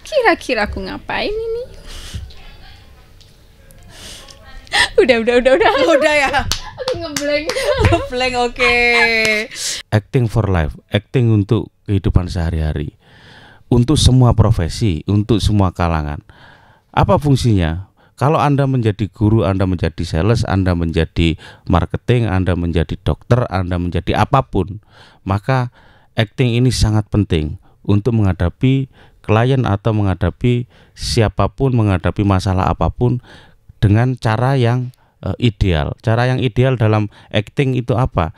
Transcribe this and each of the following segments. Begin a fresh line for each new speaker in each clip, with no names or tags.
Kira-kira aku ngapain ini? Udah.
Udah ya.
Aku ngeblank.
Blank, oke.
Acting for life, acting untuk kehidupan sehari-hari, untuk semua profesi, untuk semua kalangan. Apa fungsinya? Kalau Anda menjadi guru, Anda menjadi sales, Anda menjadi marketing, Anda menjadi dokter, Anda menjadi apapun, maka acting ini sangat penting untuk menghadapi klien atau menghadapi siapapun, menghadapi masalah apapun dengan cara yang ideal. Cara yang ideal dalam acting itu apa?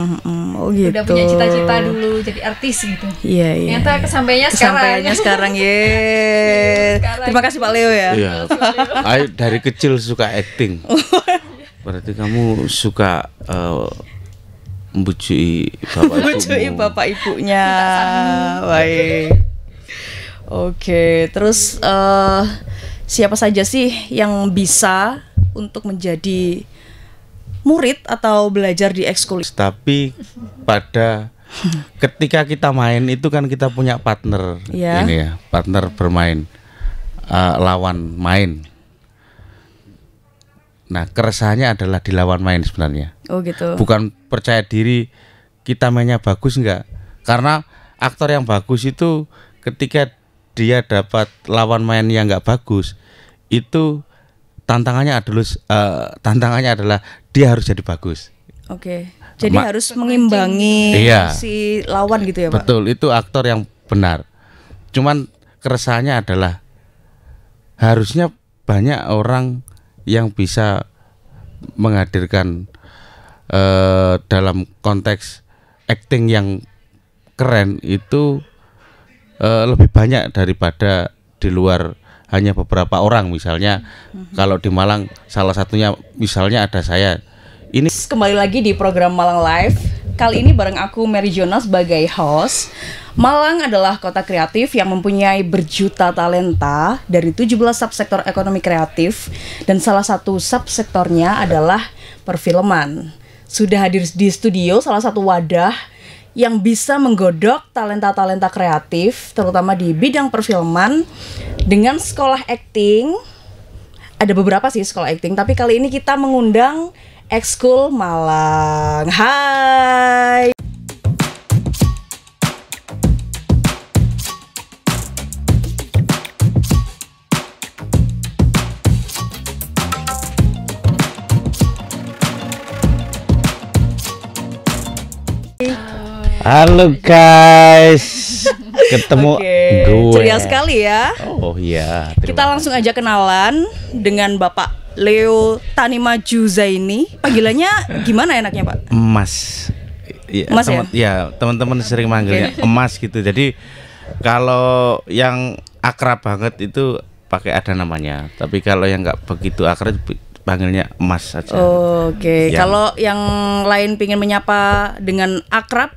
Oh gitu.
Udah punya cita-cita dulu jadi artis gitu.
Iya.
Ternyata kesampaiannya sekarang.
Terima kasih Pak Leo ya.
Iya. Ayo dari kecil suka acting. Berarti kamu suka membujuki
bapak ibunya. Baik. Oke, terus siapa saja sih yang bisa untuk menjadi murid atau belajar di ekskul?
Tapi pada ketika kita main itu kan kita punya partner, ini ya, partner bermain, lawan main. Nah, keresahannya adalah di lawan main sebenarnya.
Oh gitu.
Bukan percaya diri kita mainnya bagus enggak. Karena aktor yang bagus itu ketika dia dapat lawan main yang enggak bagus, itu tantangannya adalah dia harus jadi bagus.
Oke. Jadi harus mengimbangi si lawan gitu ya, Pak.
Betul, itu aktor yang benar. Cuman keresahannya adalah harusnya banyak orang yang bisa menghadirkan dalam konteks acting yang keren itu lebih banyak daripada di luar hanya beberapa orang. Misalnya kalau di Malang salah satunya misalnya ada saya. Ini
kembali lagi di program Malang Live. Kali ini bareng aku Mary Jona sebagai host. Malang adalah kota kreatif yang mempunyai berjuta talenta dari 17 subsektor ekonomi kreatif, dan salah satu subsektornya adalah perfilman. Sudah hadir di studio salah satu wadah yang bisa menggodok talenta-talenta kreatif terutama di bidang perfilman dengan sekolah acting. Ada beberapa sih sekolah acting, tapi kali ini kita mengundang Ekskul Malang. Hai.
halo guys, ketemu gue.
Ceria sekali ya.
Oh iya.
Kita langsung aja kenalan dengan Bapak Leo Tanimaju Zaini. Panggilannya gimana enaknya, Pak?
Emas. Ya,
Emas ya?
Teman-teman sering manggilnya Emas gitu. Jadi kalau yang akrab banget itu pakai ada namanya. Tapi kalau yang nggak begitu akrab panggilnya Emas saja.
Oke. Kalau yang lain pingin menyapa dengan akrab,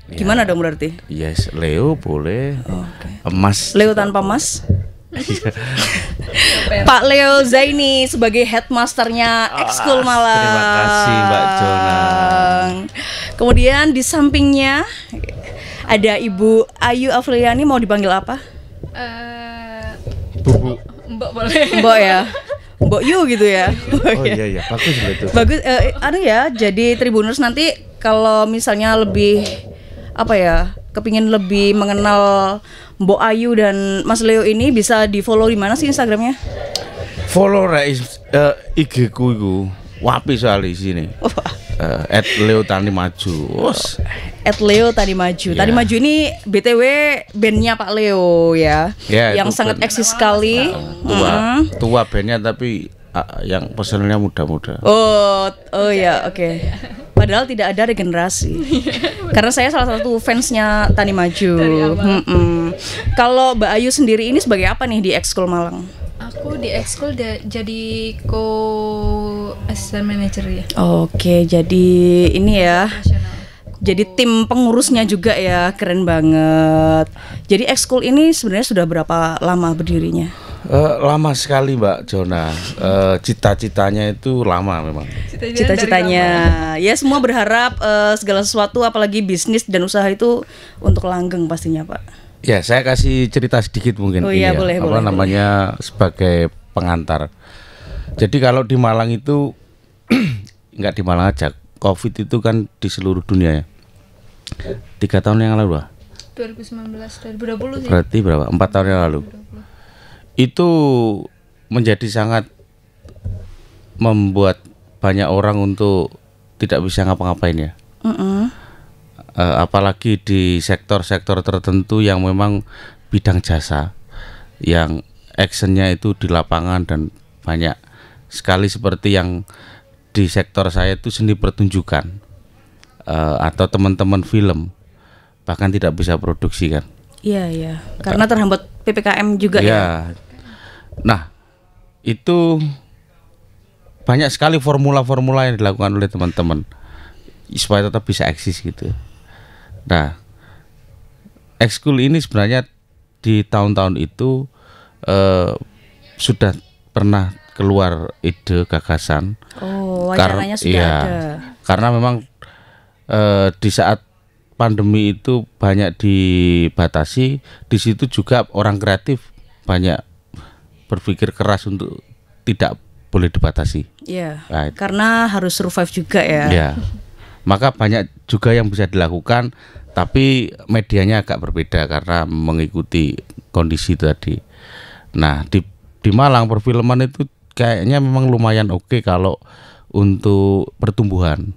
gimana dong berarti?
Yes, Leo boleh. Emas.
Leo tanpa Mas. Pak Leo Zaini sebagai headmasternya Ekskul Malang.
Terima kasih Mbak Jona.
Kemudian di sampingnya ada Ibu Ayu Afriliani, mau dipanggil apa?
Bu.
Mbak boleh.
Mbok ya. Mbok Yu gitu ya.
Oh iya, bagus betul.
Bagus, ya. Jadi Tribuners nanti kalau misalnya lebih kepingin lebih mengenal Mbok Ayu dan Mas Leo ini, bisa di follow di mana sih Instagramnya?
Follow IG ku iku wapi soal di sini. @Leo Tanimaju.
@Leo Tanimaju. Tanimaju ini BTW bandnya Pak Leo ya, yang sangat eksis sekali.
Tua bandnya tapi yang personelnya muda-muda.
Oh ya, oke. Padahal tidak ada regenerasi. Karena saya salah satu fansnya Tanimaju. Kalau Mbak Ayu sendiri ini sebagai apa nih di Ekskul Malang?
Aku di Ekskul jadi assistant manager ya.
Oke, jadi ini ya. Jadi tim pengurusnya juga ya, keren banget. Jadi Ekskul ini sebenarnya sudah berapa lama berdirinya?
Lama sekali Mbak Jona. Cita-citanya itu lama memang.
Cita-citanya ya semua berharap segala sesuatu apalagi bisnis dan usaha itu untuk langgeng pastinya Pak.
Ya, saya kasih cerita sedikit mungkin.
Oh iya, boleh,
apa namanya sebagai pengantar. Jadi kalau di Malang itu nggak di Malang aja, COVID itu kan di seluruh dunia ya. 3 tahun yang lalu
2019, 2020 sih.
Berarti berapa? 4 tahun yang lalu. 2020. Itu menjadi sangat membuat banyak orang untuk tidak bisa ngapa-ngapain ya. Apalagi di sektor-sektor tertentu yang memang bidang jasa, yang actionnya itu di lapangan dan banyak sekali seperti yang di sektor saya itu seni pertunjukan atau teman-teman film bahkan tidak bisa produksi kan.
Iya, karena terhambat PPKM juga ya.
Nah, itu banyak sekali formula-formula yang dilakukan oleh teman-teman supaya tetap bisa eksis gitu. Nah, ekskul ini sebenarnya di tahun-tahun itu sudah pernah keluar ide gagasan.
Oh, wacananya sudah ada.
Karena memang di saat pandemi itu banyak dibatasi, di situ juga orang kreatif banyak berpikir keras untuk tidak boleh dibatasi.
Iya.
Right.
Karena harus survive juga ya.
Iya. Maka banyak juga yang bisa dilakukan, tapi medianya agak berbeda karena mengikuti kondisi tadi. Nah, di Malang perfilman itu kayaknya memang lumayan oke kalau untuk pertumbuhan.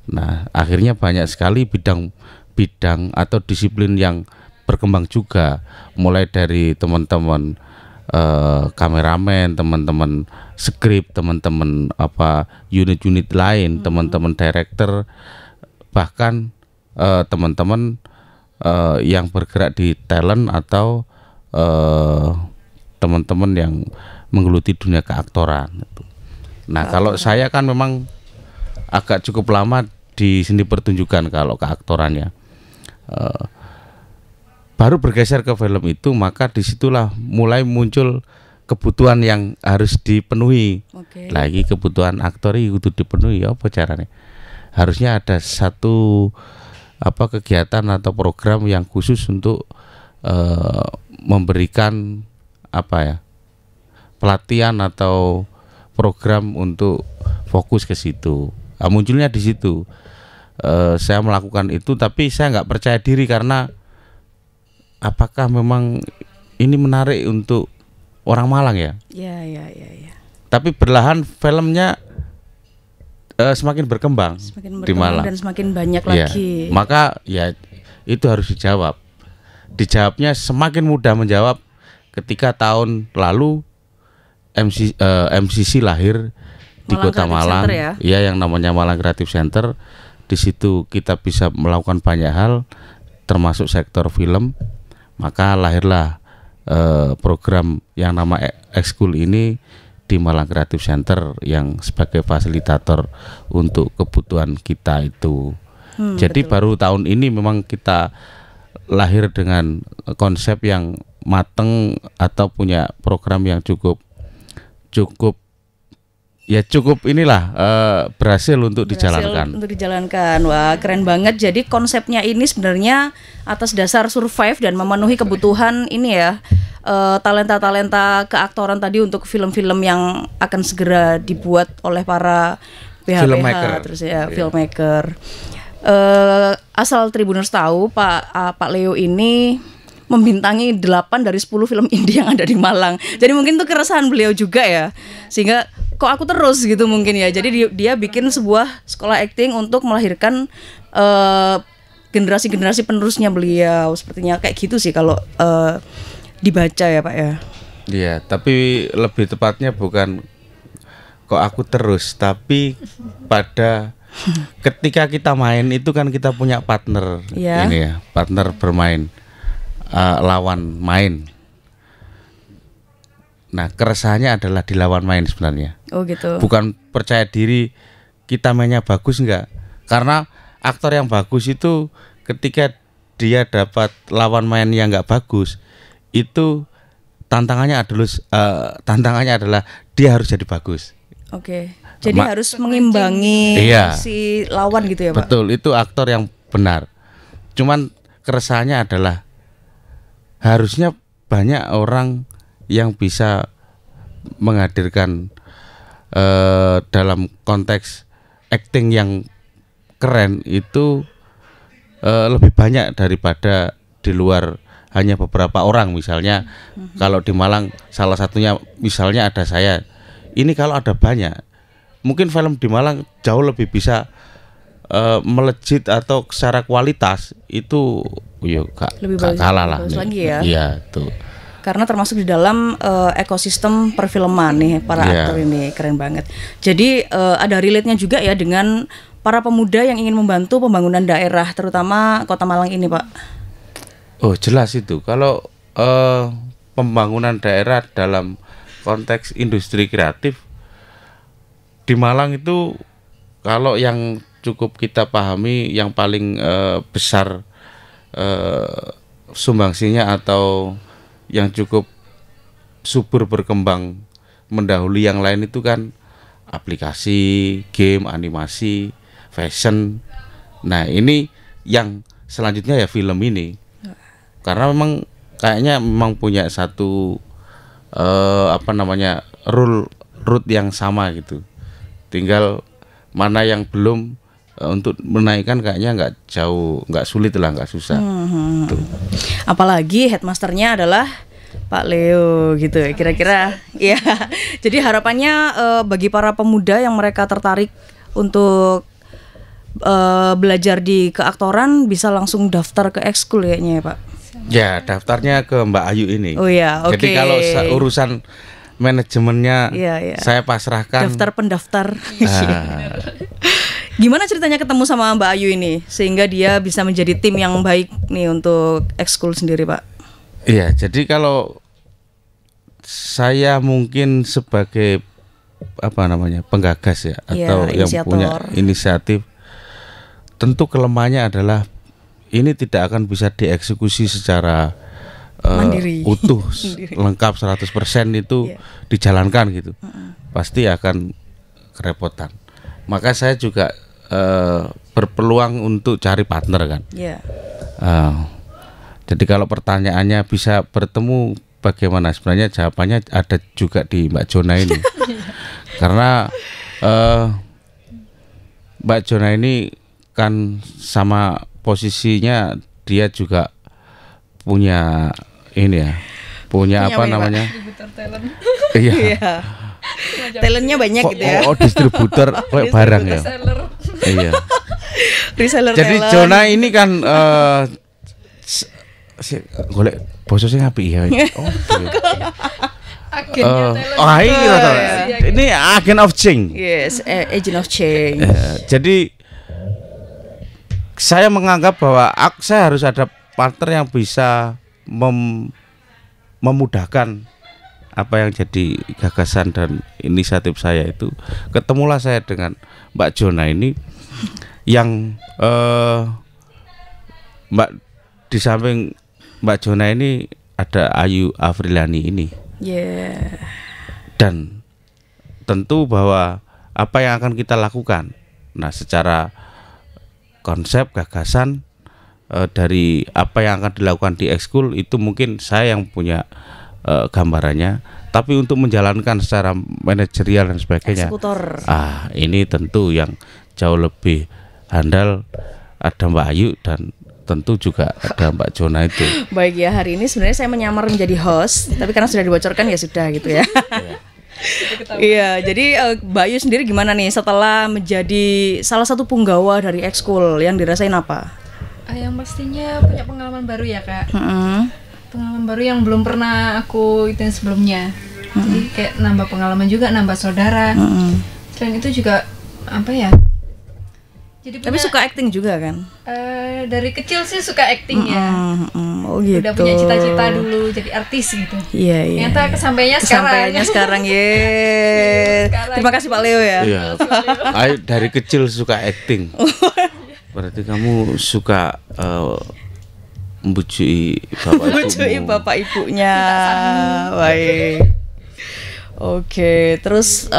Nah, akhirnya banyak sekali bidang atau disiplin yang berkembang juga, mulai dari teman-teman kameramen, teman-teman skrip, teman-teman unit-unit lain, teman-teman director, bahkan teman-teman yang bergerak di talent atau teman-teman yang menggeluti dunia keaktoran. Nah, kalau saya kan memang agak cukup lama di seni pertunjukan kalau keaktorannya. Baru bergeser ke film itu, maka disitulah mulai muncul kebutuhan yang harus dipenuhi. Lagi kebutuhan aktor itu dipenuhi, apa caranya? Harusnya ada satu kegiatan atau program yang khusus untuk memberikan pelatihan atau program untuk fokus ke situ. Munculnya di situ. Saya melakukan itu, tapi saya nggak percaya diri karena apakah memang ini menarik untuk orang Malang ya? Iya. Tapi perlahan filmnya semakin berkembang di Malang
dan semakin banyak lagi.
Maka ya itu harus dijawab. Dijawabnya semakin mudah menjawab ketika tahun lalu MCC lahir di Kota Malang, ya yang namanya Malang Creative Center. Di situ kita bisa melakukan banyak hal, termasuk sektor film. Maka lahirlah program yang nama ekskul ini di Malang Creative Center yang sebagai fasilitator untuk kebutuhan kita itu. Jadi betul. Baru tahun ini memang kita lahir dengan konsep yang mateng atau punya program yang cukup inilah berhasil untuk dijalankan.
Wah, keren banget. Jadi konsepnya ini sebenarnya atas dasar survive dan memenuhi kebutuhan ini ya, talenta-talenta keaktoran tadi untuk film-film yang akan segera dibuat oleh para PH-PH filmmaker. Asal Tribuners tahu, Pak Leo ini membintangi 8 dari 10 film indie yang ada di Malang. Jadi mungkin itu keresahan beliau juga ya, sehingga kok aku terus gitu mungkin ya. Jadi dia bikin sebuah sekolah acting untuk melahirkan generasi-generasi penerusnya beliau. Sepertinya kayak gitu sih kalau dibaca ya Pak ya.
Iya, tapi lebih tepatnya bukan kok aku terus, tapi pada ketika kita main itu kan kita punya partner ini ya, partner bermain, lawan main. Nah, keresahannya adalah di lawan main sebenarnya.
Oh gitu.
Bukan percaya diri kita mainnya bagus enggak. Karena aktor yang bagus itu ketika dia dapat lawan main yang enggak bagus, itu tantangannya adalah dia harus jadi bagus.
Oke. Jadi harus mengimbangi si lawan gitu ya, Pak.
Betul, itu aktor yang benar. Cuman keresahannya adalah harusnya banyak orang yang bisa menghadirkan dalam konteks acting yang keren itu lebih banyak daripada di luar hanya beberapa orang. Misalnya kalau di Malang salah satunya misalnya ada saya. Ini kalau ada banyak, mungkin film di Malang jauh lebih bisa melejit atau secara kualitas itu
lebih
kalah lah.
Bagus lagi ya.
Iya, tuh.
Karena termasuk di dalam ekosistem perfilman nih para aktor ini keren banget. Jadi ada relate-nya juga ya dengan para pemuda yang ingin membantu pembangunan daerah, terutama Kota Malang ini, Pak.
Oh, jelas itu. Kalau pembangunan daerah dalam konteks industri kreatif di Malang itu, kalau yang cukup kita pahami yang paling besar sumbangsinya atau yang cukup subur berkembang mendahului yang lain itu kan aplikasi, game, animasi, fashion. Nah, ini yang selanjutnya ya film ini. Karena memang kayaknya memang punya satu root yang sama gitu. Tinggal mana yang belum untuk menaikkan kayaknya nggak sulit lah, nggak susah. Tuh.
Apalagi headmasternya adalah Pak Leo gitu kira-kira. Ya. Jadi harapannya bagi para pemuda yang mereka tertarik untuk belajar di keaktoran bisa langsung daftar ke ekskul kayaknya ya, Pak.
Ya, daftarnya ke Mbak Ayu ini.
Oh ya, oke.
Jadi kalau urusan manajemennya saya pasrahkan.
Daftar pendaftar. Gimana ceritanya ketemu sama Mbak Ayu ini sehingga dia bisa menjadi tim yang baik nih untuk ekskul sendiri, Pak?
Iya, jadi kalau saya mungkin sebagai penggagas ya, atau yang punya inisiatif, tentu kelemahannya adalah ini tidak akan bisa dieksekusi secara utuh, lengkap 100% itu dijalankan gitu. Pasti akan kerepotan. Maka saya juga berpeluang untuk cari partner kan. Jadi kalau pertanyaannya bisa bertemu bagaimana, sebenarnya jawabannya ada juga di Mbak Jona ini. Karena Mbak Jona ini kan sama posisinya dia juga punya ini ya, punya apa namanya? Iya.
Talentnya banyak gitu ya.
Oh, distributor kayak barang ya. Iya.
Reseller.
Jadi talent. Jona ini kan golek basa sing apik ya. Oh. Ini agent of change.
Yes, agent of change.
Jadi saya menganggap bahwa saya harus ada partner yang bisa memudahkan apa yang jadi gagasan dan inisiatif saya itu. Ketemulah saya dengan Mbak Jona ini yang di samping Mbak Jona ini ada Ayu Afriliani ini. Dan tentu bahwa apa yang akan kita lakukan, nah secara konsep gagasan dari apa yang akan dilakukan di ekskul itu mungkin saya yang punya gambarannya, tapi untuk menjalankan secara manajerial dan sebagainya,
eksekutor.
Ini tentu yang jauh lebih handal ada Mbak Ayu dan tentu juga ada Mbak Jona itu.
Baik ya, hari ini sebenarnya saya menyamar menjadi host, tapi karena sudah dibocorkan ya sudah gitu ya. Iya, jadi Mbak Ayu sendiri gimana nih setelah menjadi salah satu punggawa dari ekskul, yang dirasain apa?
Yang pastinya punya pengalaman baru ya, Kak. Pengalaman baru yang belum pernah aku ikutin sebelumnya. Jadi kayak nambah pengalaman juga, nambah saudara. Selain itu juga apa ya? Jadi
tapi suka acting juga kan?
Dari kecil sih suka acting ya.
Oh gitu.
Udah punya cita-cita dulu jadi artis gitu.
Iya.
Ternyata kesampaiannya
sekarang ye. Terima kasih Pak Leo ya.
Iya. Ayo dari kecil suka acting. Berarti kamu suka membujui bapak
Membujui
ibumu.
bapak ibunya. Baik. Oke, terus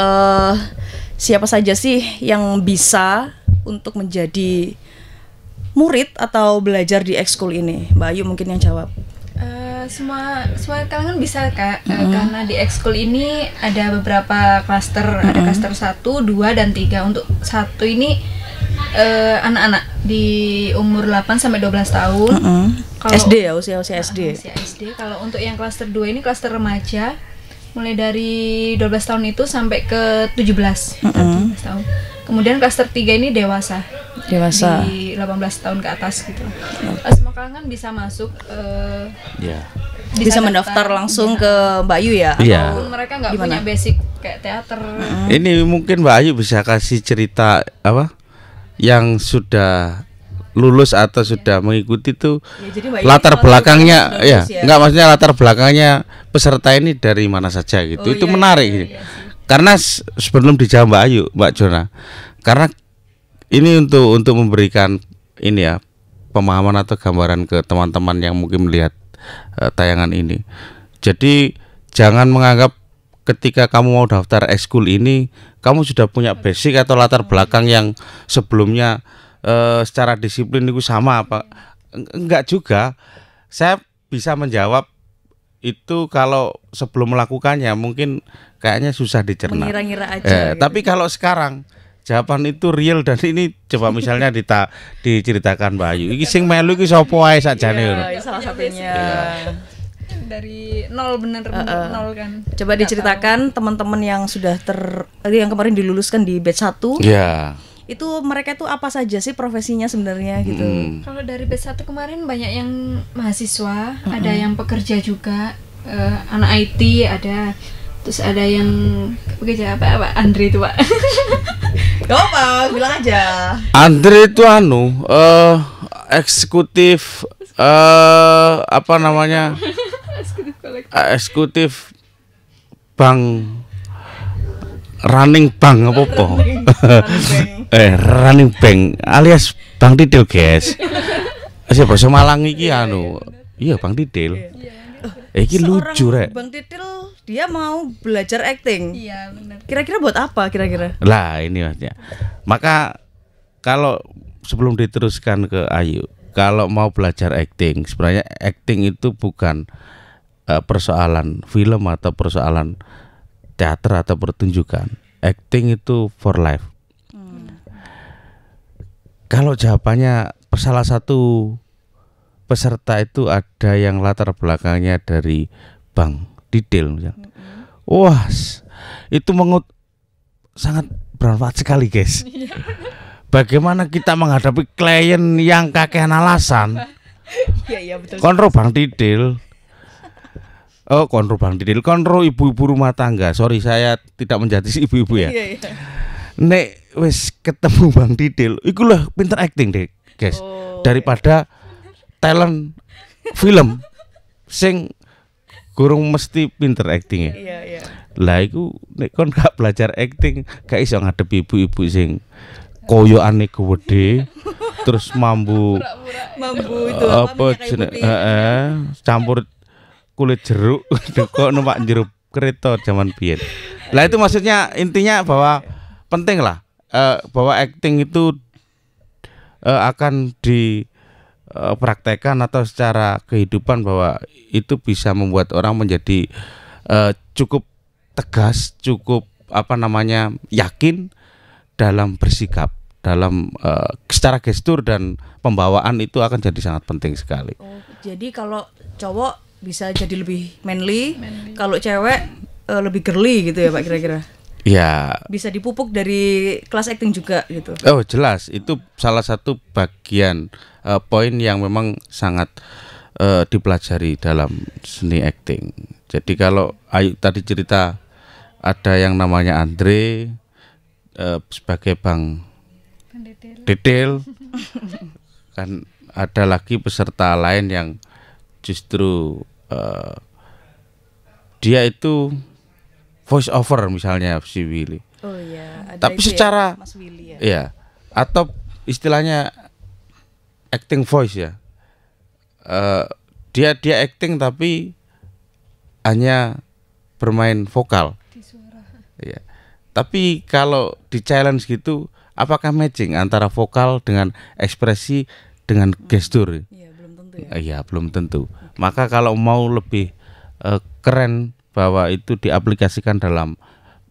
siapa saja sih yang bisa untuk menjadi murid atau belajar di ekskul ini? Mbak Ayu mungkin yang jawab.
Semua kalangan bisa Kak, karena di ekskul ini ada beberapa klaster, ada klaster 1, 2, dan 3. Untuk 1 ini anak-anak di umur 8 sampai 12 tahun. Kalau
SD ya, usia SD.
Usia SD. Kalau untuk yang klaster 2 ini klaster remaja, mulai dari 12 tahun itu sampai ke 17 tahun. Kemudian klaster 3 ini dewasa. Di 18 tahun ke atas gitu. Semua kalangan bisa masuk,
bisa mendaftar langsung ke Mbak Ayu ya?
Iya.
Walaupun mereka nggak punya basic kayak teater.
Ini mungkin Mbak Ayu bisa kasih cerita apa yang sudah lulus atau sudah mengikuti tuh
jadi Mbak Ayu
latar belakangnya ya,
ya.
enggak maksudnya latar belakangnya peserta ini dari mana saja gitu. Itu menarik gitu. Karena sebelum dijawab Mbak Ayu, Mbak Jona, karena ini untuk memberikan ini ya pemahaman atau gambaran ke teman-teman yang mungkin melihat tayangan ini. Jadi jangan menganggap ketika kamu mau daftar ekskul ini kamu sudah punya basic atau latar belakang yang sebelumnya secara disiplin itu sama apa. Enggak juga. Saya bisa menjawab itu kalau sebelum melakukannya mungkin kayaknya susah dicerna.
Mengira-ngira aja.
Tapi kalau sekarang jawaban itu real dan ini coba misalnya diceritakan Mbak Ayu. Iki sing melu iki sapa wae sakjane ngono.
Salah satunya.
Dari nol nol kan.
Coba diceritakan teman-teman yang sudah yang kemarin diluluskan di batch 1.
Iya.
Itu mereka tuh apa saja sih profesinya sebenarnya gitu.
Kalau dari batch 1 kemarin banyak yang mahasiswa, ada yang pekerja juga, anak IT ada. Terus ada yang pekerja apa Andre itu Pak.
Gak apa, bilang aja.
Andre itu eksekutif apa namanya? Eksekutif bank, running bank apa? Running bank alias Bang Didil, guys. Siapa Malang iki iya Bang Didil. Iki lucu rek.
Bang Didil dia mau belajar acting.
Iya benar.
Kira-kira buat apa kira-kira?
Lah ini maksudnya. Maka kalau sebelum diteruskan ke Ayu, kalau mau belajar acting, sebenarnya acting itu bukan persoalan film atau persoalan teater atau pertunjukan. Acting itu for life. Kalau jawabannya salah satu peserta itu ada yang latar belakangnya dari Bang Didil misalnya. Wah, itu sangat bermanfaat sekali, guys. Bagaimana kita menghadapi klien yang kakean alasan?
Iya betul.
Kontrol Bang Didil. Kontrol Bang Didil, kontrol ibu-ibu rumah tangga. Sorry, saya tidak menjadi ibu-ibu ya.
Iya.
Nek wis ketemu Bang Didil, iku lah pinter acting deh, guys. Daripada talent film sing gurung mesti pinter acting ya.
Iya.
Lah iku nek kon gak belajar acting gak iso ngadepi ibu-ibu sing koyokane gede terus mambu
itu
apa jenenge campur kulit jeruk kok numpak jeruk kereta zaman biyen. Lah itu maksudnya intinya bahwa penting lah bahwa acting itu akan dipraktekkan atau secara kehidupan bahwa itu bisa membuat orang menjadi cukup tegas, cukup yakin dalam bersikap, dalam secara gestur dan pembawaan itu akan jadi sangat penting sekali.
Jadi kalau cowok bisa jadi lebih manly. Kalau cewek lebih girly gitu ya Pak kira-kira?
Ya.
Bisa dipupuk dari kelas acting juga gitu.
Oh jelas, itu salah satu bagian poin yang memang sangat dipelajari dalam seni acting. Jadi kalau Ayu tadi cerita ada yang namanya Andre sebagai Bang Didil, kan ada lagi peserta lain yang justru dia itu voice over misalnya si Willy.
Oh iya.
Tapi secara
Mas Willy ya.
Iya. Atau istilahnya acting voice ya. dia acting tapi hanya bermain vokal. Iya. Tapi kalau di challenge gitu, apakah matching antara vokal dengan ekspresi dengan gestur?
Iya, belum tentu ya.
Iya, belum tentu. Maka kalau mau lebih keren bahwa itu diaplikasikan dalam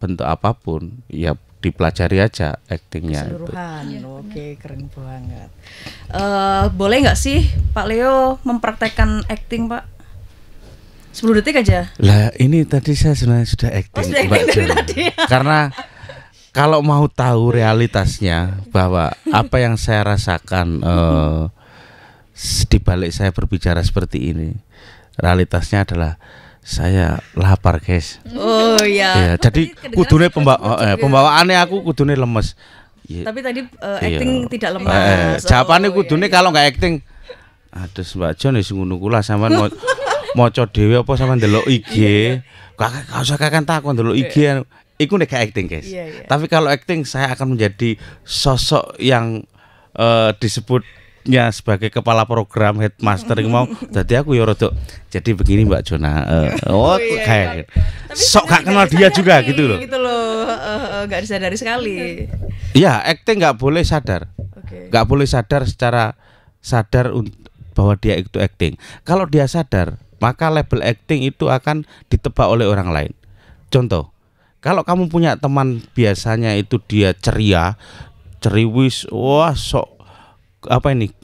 bentuk apapun, ya dipelajari aja aktingnya.
Keseluruhan. Oke, keren banget. Boleh nggak sih Pak Leo mempraktekkan acting, Pak? 10 detik aja.
Lah ini tadi saya sebenarnya sudah acting,
sudah
Mbak
acting dari
Jon.
tadi.
Karena kalau mau tahu realitasnya bahwa apa yang saya rasakan di balik saya berbicara seperti ini, realitasnya adalah saya lapar, guys.
Oh iya.
Ya, jadi kudune pembawaannya aku kudune lemes. Ya,
Tapi tadi
iya.
acting tidak lemas.
Jawabannya
Oh,
kudune
iya.
kalau nggak acting, aduh Mbak Jon wis ngono kula sampean mau maca dhewe apa sampean ndelok IG. Gak usah kakek takon ndelok IG. Iku nek gak acting, guys.
Iya.
Tapi kalau acting saya akan menjadi sosok yang disebutnya sebagai kepala program headmaster yang mau. Jadi aku ya rodok jadi begini Mbak Jona.
iya.
Kayak
Tapi
sok gak
sebenarnya
kenal
nggak
dia
disadari,
juga gitu loh.
Gitu loh. Nggak disadari sekali.
Iya, acting nggak boleh sadar.
Oke.
Nggak boleh sadar secara sadar bahwa dia itu acting. Kalau dia sadar, maka label acting itu akan ditebak oleh orang lain. Contoh, kalau kamu punya teman biasanya itu dia ceria, ceriwis, wah sok apa ini?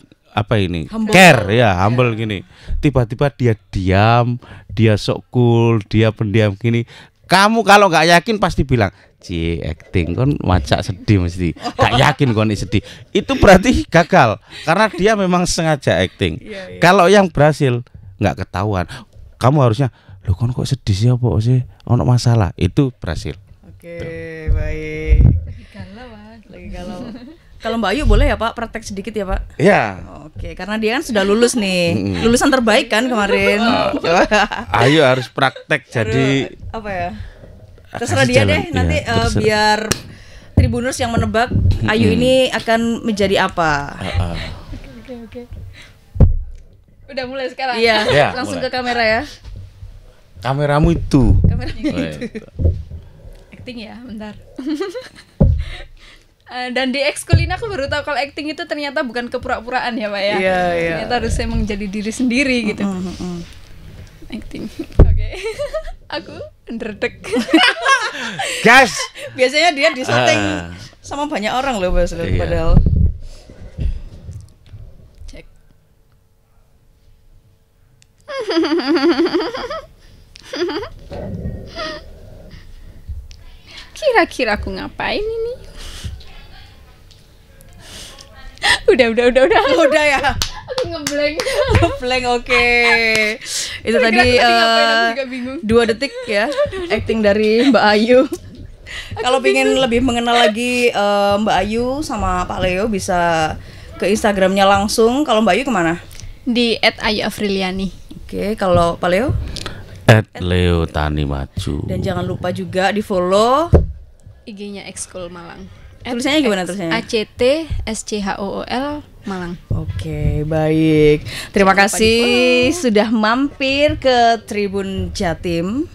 Humble.
Care ya, humble gini. Tiba-tiba dia diam, dia sok cool, dia pendiam gini. Kamu kalau nggak yakin pasti bilang, "Cie, acting kon macak sedih mesti." Gak yakin kon sedih. Itu berarti gagal karena dia memang sengaja acting.
Iya.
Kalau yang berhasil nggak ketahuan. Kamu harusnya, "Loh kon kok sedih sih apa sih? Ono masalah." Itu berhasil.
Oke, baik. Lagi galau. Kalau Mbak Ayu boleh ya Pak praktek sedikit ya Pak?
Ya.
Oke, karena dia kan sudah lulus nih. Lulusan terbaik kan kemarin.
Ayo harus praktek jadi
Apa ya? Terserah
kasih
dia
jalan.
deh. Nanti
Ya, terserah.
biar Tribuners yang menebak Ayu ini akan menjadi apa.
Oke. Udah mulai sekarang.
Iya,
Ya,
langsung
mulai.
ke kamera ya.
kameramu itu.
Kameranya
Oh,
itu.
itu.
Acting ya, bentar. Dan di ekskul ini aku baru tahu kalau acting itu ternyata bukan kepura-puraan ya Pak ya.
Iya.
Ternyata harus emang jadi diri sendiri gitu. Acting. Oke. Aku ndredeg.
Gas.
Biasanya dia disetting
Ah.
sama banyak orang loh Mas,
Iya.
padahal.
Cek. Kira-kira aku ngapain ini? Udah.
Udah ya.
Aku ngeblank.
Blank, oke. Itu
Kira-kira
tadi
aku ngapain, aku juga bingung.
2 detik ya acting dari Mbak Ayu. Kalau pengen lebih mengenal lagi Mbak Ayu sama Pak Leo bisa ke Instagramnya langsung. Kalau Mbak Ayu kemana?
Di @ayu_afriliani.
Oke, kalau Pak Leo
Leo Tani Maju.
dan jangan lupa juga di follow.
IG-nya Ekskul Malang.
Tulisannya gimana tulisannya?
ACTSCHOOL Malang.
Oke, baik. Terima
Jangan lupa
kasih sudah mampir ke Tribun Jatim.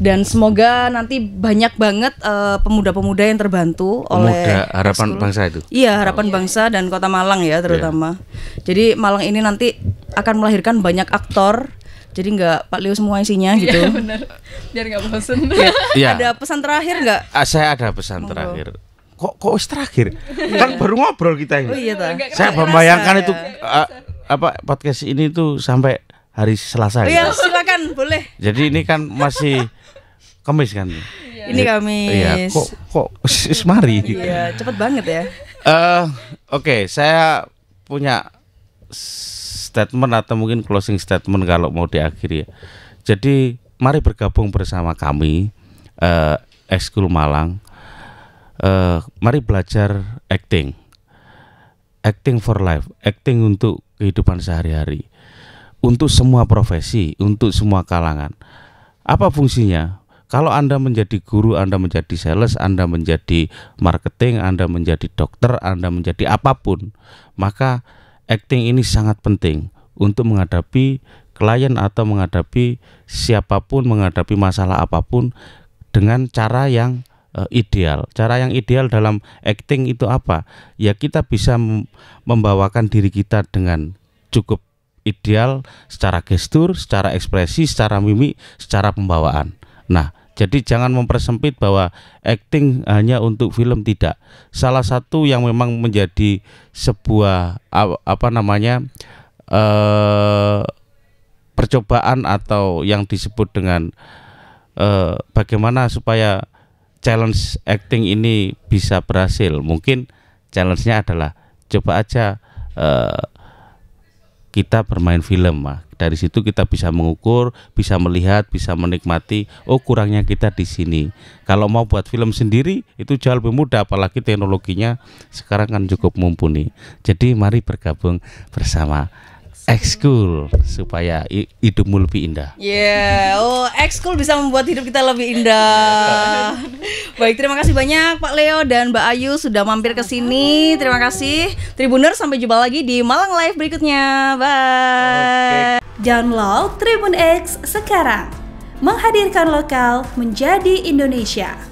Dan semoga nanti banyak banget pemuda-pemuda yang terbantu oleh
Pemuda Harapan
Ekskul.
Bangsa itu.
Iya, Harapan Bangsa dan Kota Malang ya terutama. Jadi Malang ini nanti akan melahirkan banyak aktor. Jadi nggak Pak Leo semua isinya gitu.
Iya benar. Biar nggak bosen.
Iya.
Ada pesan terakhir nggak?
Saya ada pesan
Monggo.
terakhir. Kok wis terakhir? Kan baru ngobrol kita ini.
Oh iya ta.
Saya
Nggak
membayangkan
kerasa
itu
ya.
podcast ini tuh sampai hari Selasa.
Oh
gitu.
iya, silakan, boleh.
Jadi ini kan masih Kamis kan?
Ini Kamis.
Iya, kok mari.
Iya, cepet banget ya.
Oke, saya punya statement atau mungkin closing statement kalau mau diakhiri ya. Jadi mari bergabung bersama kami Ekskul Malang. Mari belajar acting for life, acting untuk kehidupan sehari-hari, untuk semua profesi, untuk semua kalangan. Apa fungsinya? Kalau Anda menjadi guru, Anda menjadi sales, Anda menjadi marketing, Anda menjadi dokter, Anda menjadi apapun, maka acting ini sangat penting untuk menghadapi klien atau menghadapi siapapun, menghadapi masalah apapun dengan cara yang ideal. Cara yang ideal dalam acting itu apa? Ya kita bisa membawakan diri kita dengan cukup ideal secara gestur, secara ekspresi, secara mimik, secara pembawaan. Nah, jadi jangan mempersempit bahwa acting hanya untuk film, tidak. Salah satu yang memang menjadi sebuah percobaan atau yang disebut dengan bagaimana supaya challenge acting ini bisa berhasil. Mungkin challenge-nya adalah coba aja kita bermain film, dari situ kita bisa mengukur, bisa melihat, bisa menikmati. Oh, kurangnya kita di sini. Kalau mau buat film sendiri itu jauh lebih mudah, apalagi teknologinya sekarang kan cukup mumpuni. Jadi mari bergabung bersama Ekskul supaya hidupmu lebih indah.
Ekskul bisa membuat hidup kita lebih indah. Baik, terima kasih banyak Pak Leo dan Mbak Ayu sudah mampir ke sini. Terima kasih Tribuners, sampai jumpa lagi di Malang Live berikutnya. Bye.
Download Tribun X sekarang. Menghadirkan lokal menjadi Indonesia.